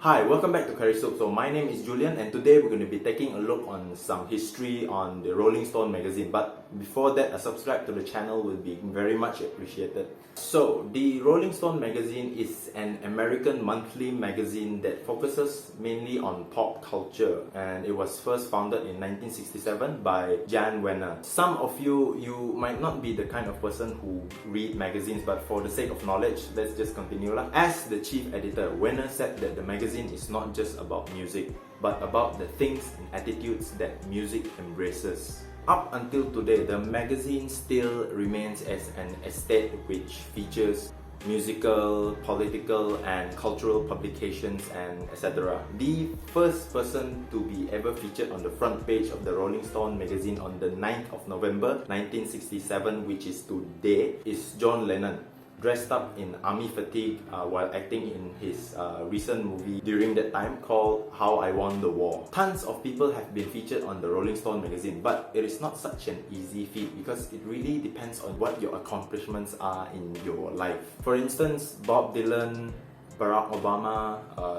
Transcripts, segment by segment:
Hi, welcome back to Curry Soup. So my name is Julian and today we're going to be taking a look on some history on the Rolling Stone magazine. But before that, a subscribe to the channel will be very much appreciated. So the Rolling Stone magazine is an American monthly magazine that focuses mainly on pop culture, and it was first founded in 1967 by Jan Wenner. Some of you might not be the kind of person who read magazines, but for the sake of knowledge, let's just continue lah. As the chief editor, Wenner said that the magazine is not just about music, but about the things and attitudes that music embraces. Up until today, the magazine still remains as an estate which features musical, political and cultural publications and etc. The first person to be ever featured on the front page of the Rolling Stone magazine on the 9th of November 1967, which is today, is John Lennon, dressed up in army fatigue while acting in his recent movie during that time called How I Won the War. Tons of people have been featured on the Rolling Stone magazine, but it is not such an easy feat because it really depends on what your accomplishments are in your life. For instance, Bob Dylan, Barack Obama,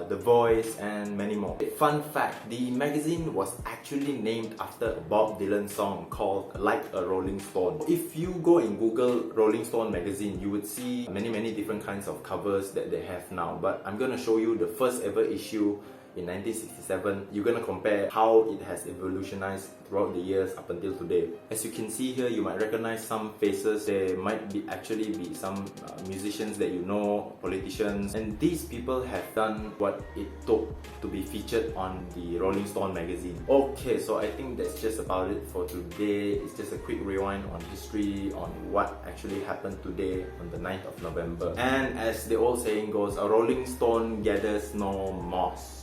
The Voice and many more. Fun fact, the magazine was actually named after a Bob Dylan song called Like a Rolling Stone. If you go and Google Rolling Stone magazine, you would see many different kinds of covers that they have now, but I'm gonna show you the first ever issue in 1967. You're gonna compare how it has evolutionized throughout the years up until today. As you can see here, you might recognize some faces. There might actually be some musicians that you know, politicians, and these people have done what it took to be featured on the Rolling Stone magazine. Okay, so I think that's just about it for today. It's just a quick rewind on history, on what actually happened today on the 9th of November. And as the old saying goes, a Rolling Stone gathers no moss.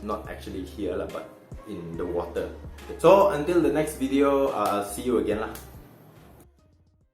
Not actually here, but in the water. So until the next video, I'll see you again lah.